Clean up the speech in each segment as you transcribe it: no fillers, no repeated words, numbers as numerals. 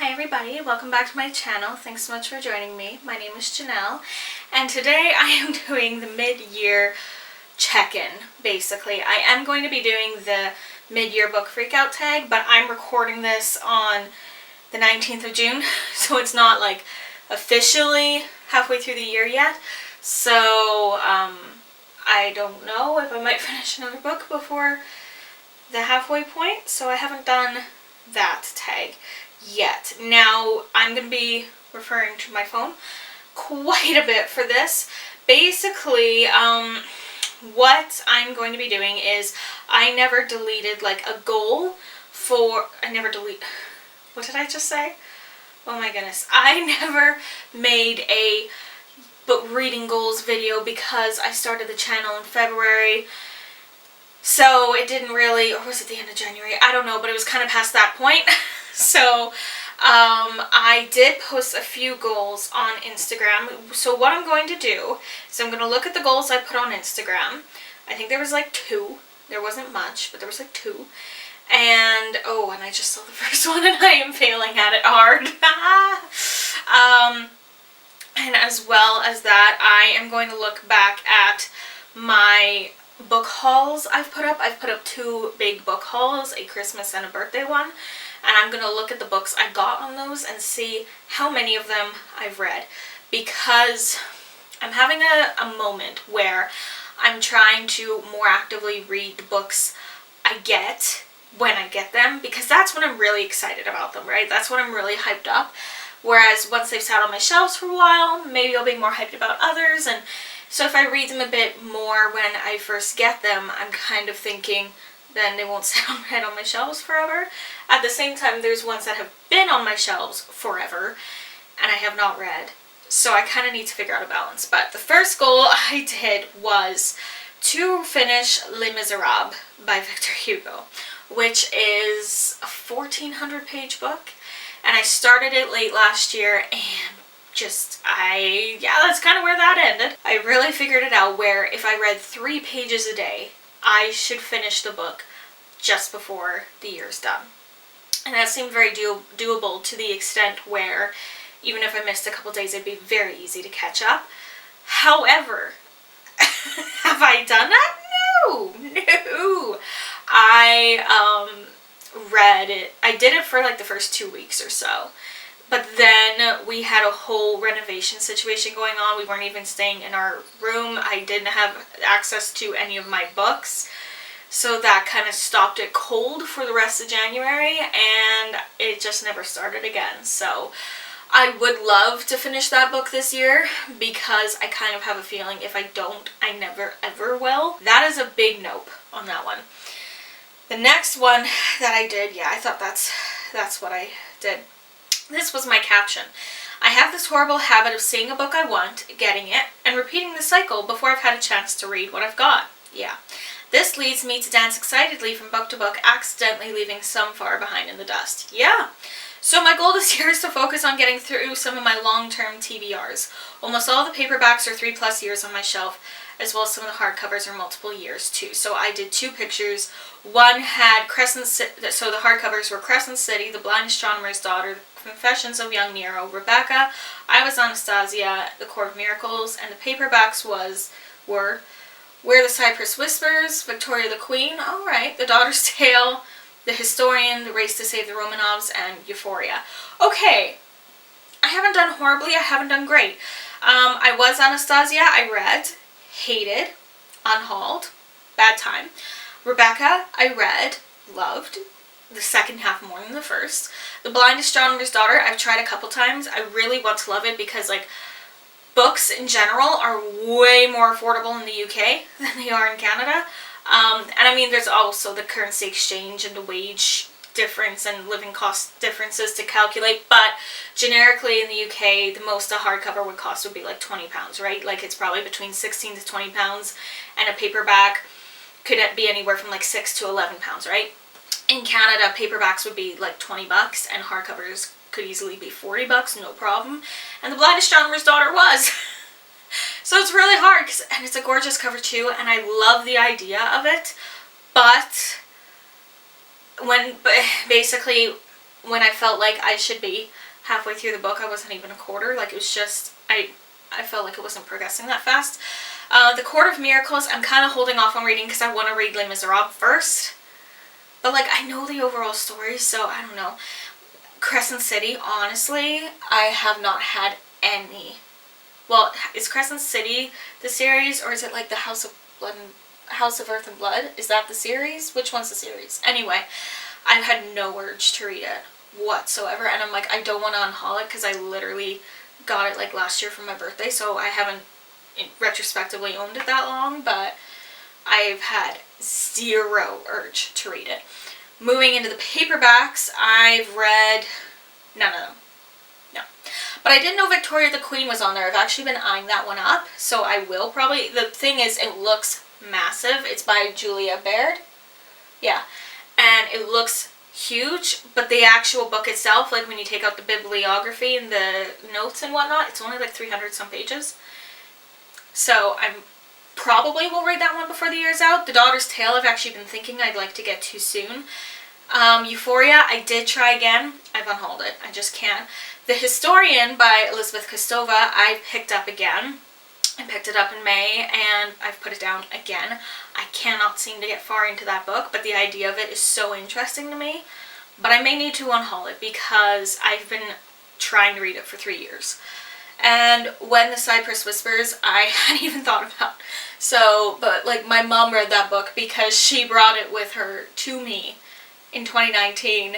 Hi everybody, welcome back to my channel. Thanks so much for joining me. My name is Janelle, and today I am doing the mid-year check-in, basically. I am going to be doing the mid-year book freakout tag, but I'm recording this on the 19th of June, so it's not like officially halfway through the year yet. So I don't know if I might finish another book before the halfway point, so I haven't done that tag yet. Now, I'm going to be referring to my phone quite a bit for this. Basically, what I'm going to be doing is I never deleted like a goal for, what did I just say? Oh my goodness. I never made a book reading goals video because I started the channel in February. So it didn't really, or was it the end of January? I don't know, but it was kind of past that point. So I did post a few goals on Instagram. So what I'm going to do is I'm going to look at the goals I put on Instagram. I think there was like 2. There wasn't much, but there was like 2. And, and I just saw the first one and I am failing at it hard. And as well as that, I am going to look back at my book hauls I've put up. I've put up 2 big book hauls, a Christmas and a birthday one. And I'm going to look at the books I got on those and see how many of them I've read. Because I'm having a moment where I'm trying to more actively read the books I get when I get them. Because that's when I'm really excited about them, right? That's when I'm really hyped up. Whereas once they've sat on my shelves for a while, maybe I'll be more hyped about others. And so if I read them a bit more when I first get them, I'm kind of thinking then they won't sit right on my shelves forever. At the same time, there's ones that have been on my shelves forever and I have not read. So I kind of need to figure out a balance. But the first goal I did was to finish Les Miserables by Victor Hugo, which is a 1,400 page book. And I started it late last year and that's kind of where that ended. I really figured it out where if I read 3 pages a day, I should finish the book just before the year's done. And that seemed very doable to the extent where even if I missed a couple days, it'd be very easy to catch up. However, have I done that? No. I read it. I did it for like the first 2 weeks or so. But then we had a whole renovation situation going on. We weren't even staying in our room. I didn't have access to any of my books. So that kind of stopped it cold for the rest of January. And it just never started again. So I would love to finish that book this year. Because I kind of have a feeling if I don't, I never ever will. That is a big nope on that one. The next one that I did, I thought that's what I did. This was my caption. I have this horrible habit of seeing a book I want, getting it, and repeating the cycle before I've had a chance to read what I've got. This leads me to dance excitedly from book to book, accidentally leaving some far behind in the dust. So my goal this year is to focus on getting through some of my long-term TBRs. Almost all the paperbacks are 3+ years on my shelf, as well as some of the hardcovers are multiple years too. So I did 2 pictures. One had Crescent City, so the hardcovers were Crescent City, The Blind Astronomer's Daughter, Confessions of Young Nero, Rebecca, I Was Anastasia, The Court of Miracles, and the paperbacks were Where the Cypress Whispers, Victoria the Queen, alright, The Daughter's Tale, The Historian, The Race to Save the Romanovs, and Euphoria. Okay, I haven't done horribly, I haven't done great. I Was Anastasia, I read, hated, unhauled, bad time. Rebecca, I read, loved, the second half more than the first. The Blind Astronomer's Daughter, I've tried a couple times. I really want to love it because, books in general are way more affordable in the UK than they are in Canada. And I mean, there's also the currency exchange and the wage difference and living cost differences to calculate. But generically in the UK, the most a hardcover would cost would be like £20, right? Like it's probably between £16 to £20, and a paperback could be anywhere from like £6 to £11, right? In Canada, paperbacks would be like $20 and hardcovers could easily be $40, no problem. And The Blind Astronomer's Daughter was. So it's really hard, and it's a gorgeous cover too, and I love the idea of it. But basically when I felt like I should be halfway through the book, I wasn't even a quarter. Like, it was just, I felt like it wasn't progressing that fast. The Court of Miracles, I'm kind of holding off on reading because I want to read Les Miserables first. But, like, I know the overall story, so I don't know. Crescent City, honestly, I have not had any. Well, is Crescent City the series, or is it like the House of Blood and House of Earth and Blood? Is that the series? Which one's the series? Anyway, I've had no urge to read it whatsoever, and I'm like, I don't want to unhaul it because I literally got it like last year for my birthday, so I haven't retrospectively owned it that long, but I've had zero urge to read it. Moving into the paperbacks, I've read none of them. No. But I didn't know Victoria the Queen was on there. I've actually been eyeing that one up, so I will probably. The thing is, it looks massive. It's by Julia Baird. Yeah. And it looks huge, but the actual book itself, like when you take out the bibliography and the notes and whatnot, it's only like 300 some pages. So I'm probably will read that one before the year's out. The Daughter's Tale, I've actually been thinking I'd like to get to soon. Euphoria, I did try again. I've unhauled it. I just can't. The Historian by Elizabeth Kostova, I picked up again. I picked it up in May, and I've put it down again. I cannot seem to get far into that book, but the idea of it is so interesting to me. But I may need to unhaul it because I've been trying to read it for 3 years. And When the Cypress Whispers, I hadn't even thought about. So, but like my mom read that book because she brought it with her to me in 2019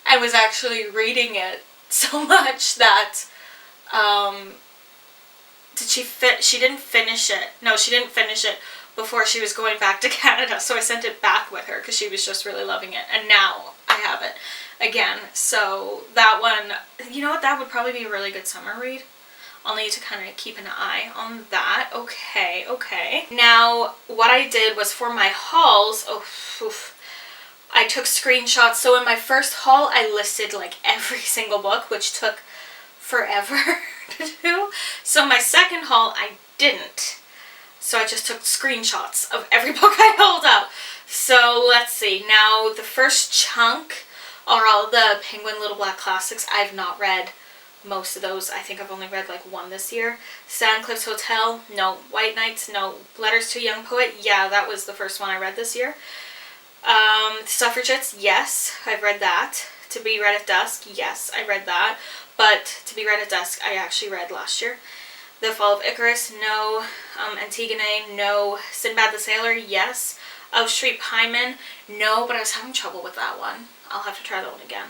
and was actually reading it so much that, she didn't finish it. No, she didn't finish it before she was going back to Canada, so I sent it back with her because she was just really loving it. And now I have it again. So that one, you know what, that would probably be a really good summer read. I'll need to kind of keep an eye on that. Okay. Now, what I did was for my hauls, I took screenshots. So in my first haul, I listed like every single book, which took forever to do. So my second haul, I didn't. So I just took screenshots of every book I held up. So let's see. Now, the first chunk are all the Penguin Little Black Classics. I've not read most of those. I think I've only read like one this year. Sandcliffe's Hotel, no. White Nights, no. Letters to a Young Poet, yeah, that was the first one I read this year. Suffragettes, yes, I've read that. To Be Read at Dusk, yes, I read that. But To Be Read at Dusk, I actually read last year. The Fall of Icarus, no. Antigone, no. Sinbad the Sailor, yes. Oh, Street Pieman, no, but I was having trouble with that one. I'll have to try that one again.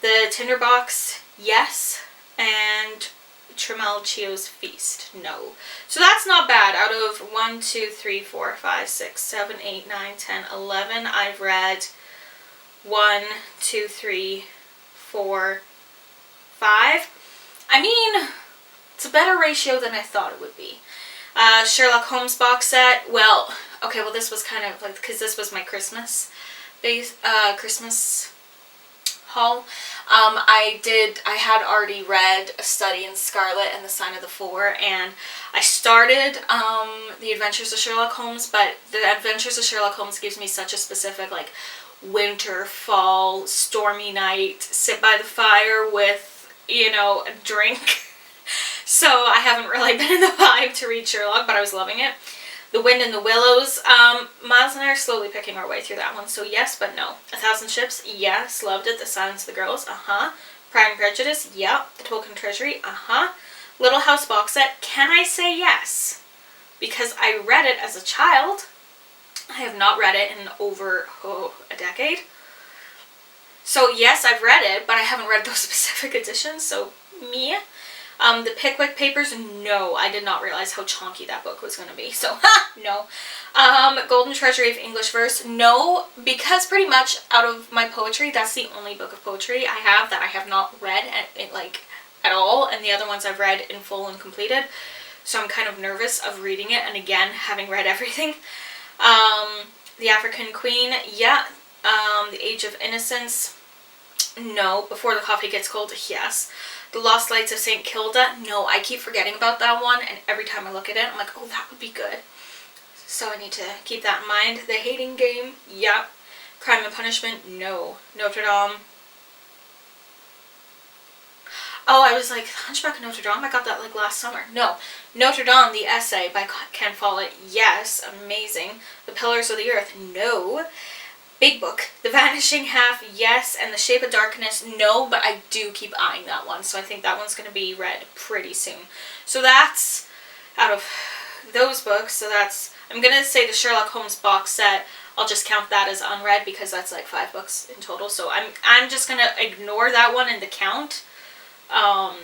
The Tinderbox, yes. And Trimalchio's Feast, no. So that's not bad. Out of 1, 2, 3, 4, 5, 6, 7, 8, 9, 10, 11, I've read 1, 2, 3, 4, 5. I mean, it's a better ratio than I thought it would be. Sherlock Holmes box set, well, okay, well this was kind of like, because this was my Christmas haul. I had already read A Study in Scarlet and The Sign of the Four, and I started The Adventures of Sherlock Holmes, but The Adventures of Sherlock Holmes gives me such a specific, like, winter, fall, stormy night, sit by the fire with, you know, a drink. So I haven't really been in the vibe to read Sherlock, but I was loving it. The Wind in the Willows, Miles and I are slowly picking our way through that one, so yes, but no. A Thousand Ships, yes, loved it. The Silence of the Girls, Pride and Prejudice, yep. The Tolkien Treasury, Little House box set, can I say yes? Because I read it as a child. I have not read it in over, a decade. So yes, I've read it, but I haven't read those specific editions, so me. The Pickwick Papers, no, I did not realize how chonky that book was going to be, so, no. Golden Treasury of English Verse, no, because pretty much out of my poetry, that's the only book of poetry I have that I have not read at all, and the other ones I've read in full and completed, so I'm kind of nervous of reading it, and again, having read everything. The African Queen, yeah. The Age of Innocence, no. Before the Coffee Gets Cold, yes. The Lost Lights of St. Kilda, no, I keep forgetting about that one, and every time I look at it, I'm like, oh, that would be good. So I need to keep that in mind. The Hating Game, yep. Crime and Punishment, no. Notre Dame, was like, Hunchback of Notre Dame, I got that like last summer. No. Notre Dame, the essay by Ken Follett, yes, amazing. The Pillars of the Earth, no. Big Book, The Vanishing Half, yes, and The Shape of Darkness, no, but I do keep eyeing that one, so I think that one's going to be read pretty soon. So that's, out of those books, so that's, I'm going to say the Sherlock Holmes box set, I'll just count that as unread because that's like 5 books in total, so I'm just going to ignore that one in the count,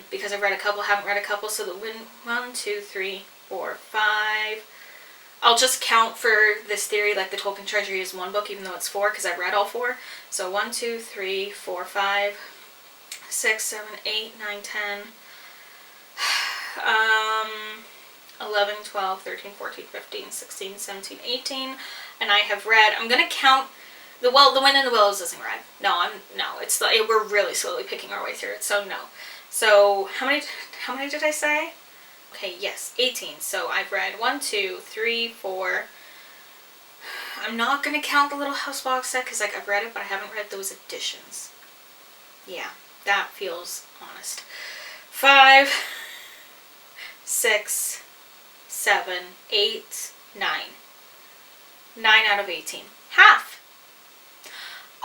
because I've read a couple, haven't read a couple, so the 1, 2, 3, 4, 5... I'll just count for this theory like the Tolkien Treasury is 1 book, even though it's 4, because I've read all 4. So 1, 2, 3, 4, 5, 6, 7, 8, 9, 10, 11, 12, 13, 14, 15, 16, 17, 18, and I have read, I'm going to count, The Wind in the Willows isn't read. No, we're really slowly picking our way through it, so no. So, how many did I say? Okay, yes, 18. So I've read 1, 2, 3, 4. I'm not going to count the Little House box set because like I've read it, but I haven't read those editions. Yeah, that feels honest. 5, 6, 7, 8, 9. 9 out of 18. Half.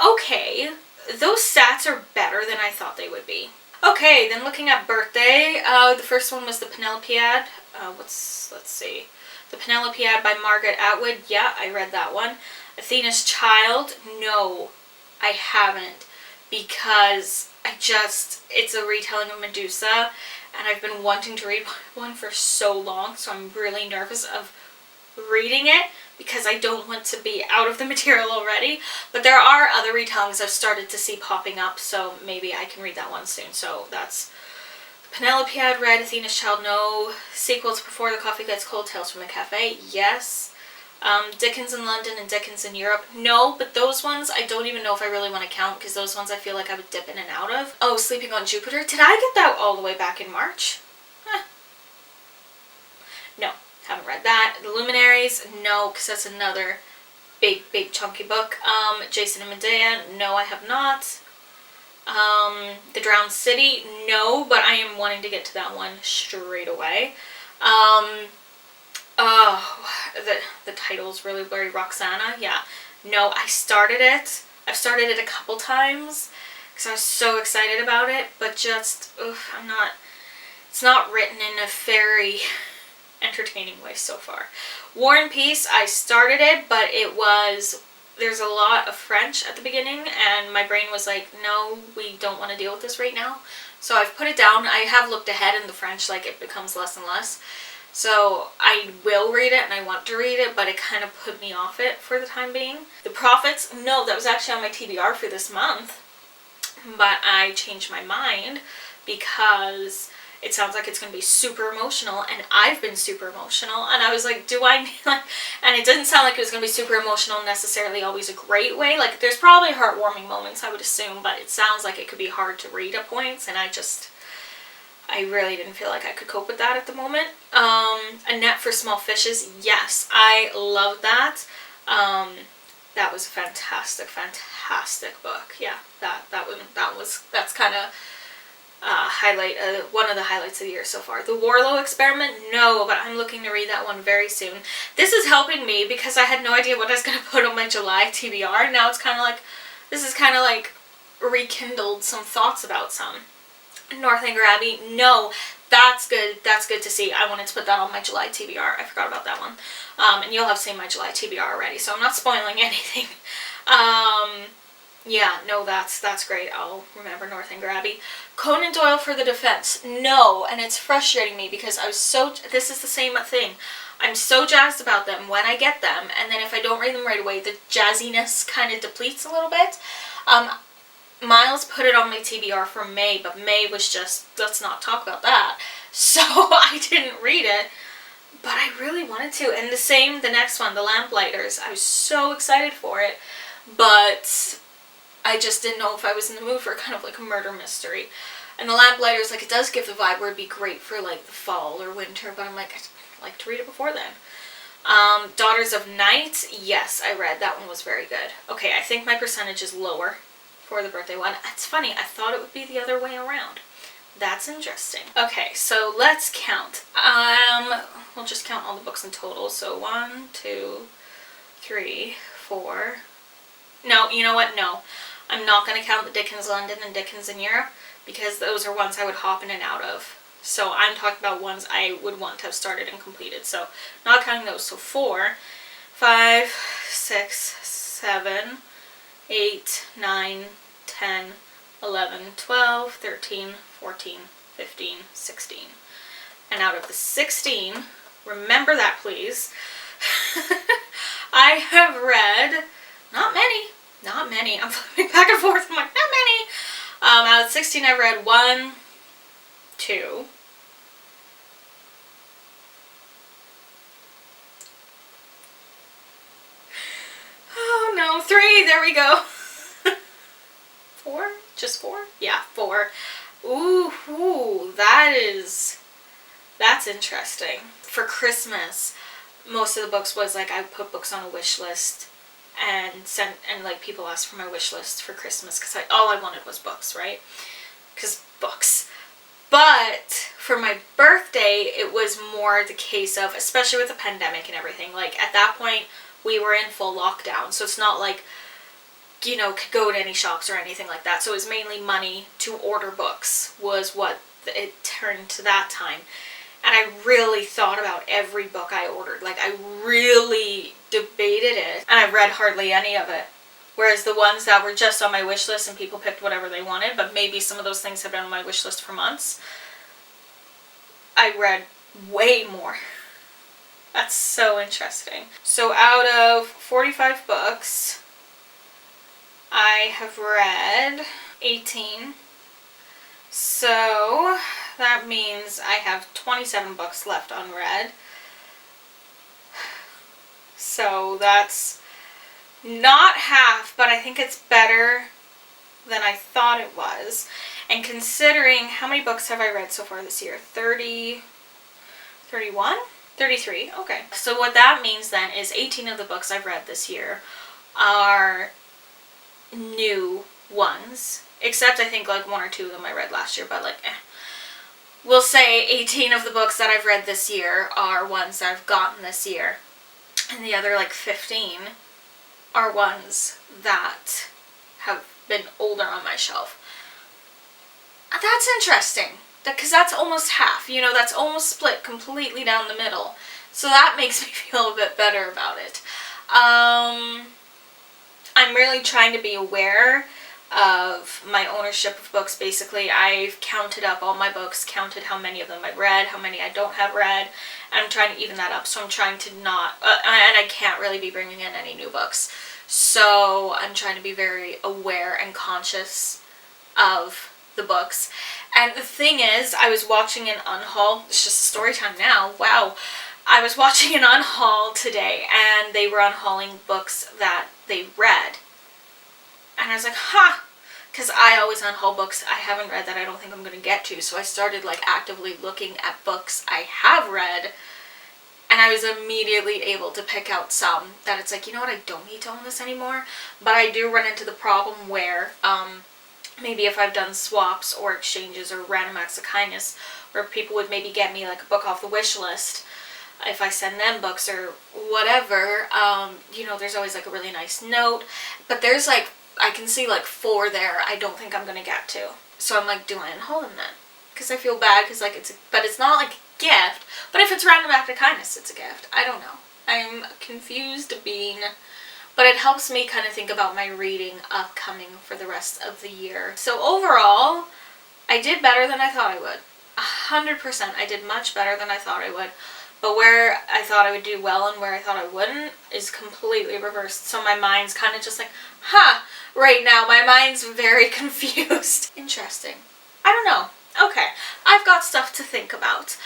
Okay, those stats are better than I thought they would be. Okay, then looking at birthday, the first one was the Penelopiad. Let's see. The Penelopiad by Margaret Atwood. Yeah, I read that one. Athena's Child. No, I haven't. Because it's a retelling of Medusa, and I've been wanting to read one for so long, so I'm really nervous of reading it because I don't want to be out of the material already. But there are other retellings I've started to see popping up, so maybe I can read that one soon. So that's Penelopiad, read. Athena's Child, no. Sequels: Before the Coffee Gets Cold, Tales from the Cafe, yes. Dickens in London and Dickens in Europe, no. But those ones I don't even know if I really want to count because those ones I feel like I would dip in and out of. Oh, Sleeping on Jupiter, did I get that all the way back in March? No. Haven't read that. The Luminaries, no, because that's another big chunky book. Jason and Medea, no, I have not. The Drowned City, no, but I am wanting to get to that one straight away. The title's really blurry. Roxana, yeah, no, I started it. I've started it a couple times because I was so excited about it, but just, it's not written in a very entertaining way so far. War and Peace, I started it, but there's a lot of French at the beginning, and my brain was like, no, we don't want to deal with this right now. So I've put it down. I have looked ahead in the French, like it becomes less and less. So I will read it, and I want to read it, but it kind of put me off it for the time being. The Prophets, no, that was actually on my TBR for this month, but I changed my mind because it sounds like it's going to be super emotional, and I've been super emotional, and I was like, and it didn't sound like it was going to be super emotional necessarily always a great way. Like, there's probably heartwarming moments, I would assume, but it sounds like it could be hard to read at points, and I really didn't feel like I could cope with that at the moment. A Net for Small Fishes, yes, I love that. That was a fantastic book. Yeah, that's kind of one of the highlights of the year so far. The Warlow Experiment, no, but I'm looking to read that one very soon. This is helping me because I had no idea what I was going to put on my July TBR. Now it's kind of like, this is kind of like rekindled some thoughts about some. Northanger Abbey, no, that's good to see. I wanted to put that on my July TBR. I forgot about that one. And you'll have seen my July TBR already, so I'm not spoiling anything. Yeah, no, that's great. I'll remember Northanger Abbey. Conan Doyle for the Defense, no, and it's frustrating me because this is the same thing. I'm so jazzed about them when I get them, and then if I don't read them right away, the jazziness kind of depletes a little bit. Miles put it on my TBR for May, but May was just, let's not talk about that. So I didn't read it, but I really wanted to. And the next one, The Lamplighters, I was so excited for it, but I just didn't know if I was in the mood for kind of like a murder mystery. And The Lamplighters, like, it does give the vibe where it'd be great for like the fall or winter, but I'm like, I'd like to read it before then. Daughters of Night, yes, I read. That one was very good. Okay, I think my percentage is lower for the birthday one. It's funny, I thought it would be the other way around. That's interesting. Okay, so let's count. We'll just count all the books in total. So 1, 2, 3, 4. No, you know what? No. I'm not going to count the Dickens London and Dickens in Europe because those are ones I would hop in and out of. So I'm talking about ones I would want to have started and completed. So not counting those. So 4, 5, 6, 7, 8, 9, 10, 11, 12, 13, 14, 15, 16. And out of the 16, remember that please, I have read not many. I'm flipping back and forth. I'm like, not many. Out of 16, I've read 1, 2, oh no, 3, there we go. 4? Just 4? Yeah, 4. Ooh, that's interesting. For Christmas, most of the books was like I put books on a wish list and like people asked for my wish list for Christmas because all I wanted was books, right? Because books. But for my birthday, it was more the case of, especially with the pandemic and everything, like at that point we were in full lockdown, so it's not like, you know, could go to any shops or anything like that. So it was mainly money to order books was what it turned to that time. And I really thought about every book I ordered. Like, I really debated it. And I read hardly any of it. Whereas the ones that were just on my wish list and people picked whatever they wanted, but maybe some of those things have been on my wish list for months, I read way more. That's so interesting. So out of 45 books, I have read 18. So that means I have 27 books left unread. So that's not half, but I think it's better than I thought it was. And considering how many books have I read so far this year? 30, 31? 33, okay. So what that means then is 18 of the books I've read this year are new ones. Except I think like 1 or 2 of them I read last year, but like, We'll say 18 of the books that I've read this year are ones that I've gotten this year. And the other like 15 are ones that have been older on my shelf. That's interesting, because that's almost half, you know, that's almost split completely down the middle. So that makes me feel a bit better about it. I'm really trying to be aware of my ownership of books. Basically, I've counted up all my books, counted how many of them I've read, how many I don't have read, and I'm trying to even that up. So I'm trying to not, and I can't really be bringing in any new books. So I'm trying to be very aware and conscious of the books. And the thing is, I was watching an unhaul, it's just story time now, wow. I was watching an unhaul today, and they were unhauling books that they read. And I was like, because I always unhaul books I haven't read that I don't think I'm going to get to. So I started like actively looking at books I have read, and I was immediately able to pick out some that it's like, you know what, I don't need to own this anymore. But I do run into the problem where maybe if I've done swaps or exchanges or random acts of kindness, where people would maybe get me like a book off the wish list, if I send them books or whatever, you know, there's always like a really nice note. But there's like, I can see like 4 there I don't think I'm going to get to. So I'm like, do I unhaul them then? Because I feel bad, because like but it's not like a gift. But if it's random act of kindness, it's a gift. I don't know. I'm confused being, but it helps me kind of think about my reading upcoming for the rest of the year. So overall, I did better than I thought I would. 100%. I did much better than I thought I would. But where I thought I would do well and where I thought I wouldn't is completely reversed. So my mind's kind of just like, right now. My mind's very confused. Interesting. I don't know. Okay. I've got stuff to think about.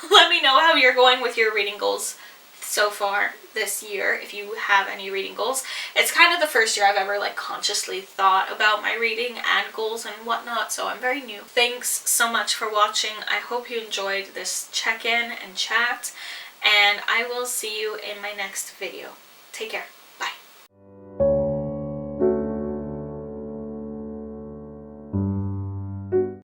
Let me know how you're going with your reading goals so far this year, if you have any reading goals. It's kind of the first year I've ever like consciously thought about my reading and goals and whatnot, so I'm very new. Thanks so much for watching. I hope you enjoyed this check-in and chat, and I will see you in my next video. Take care.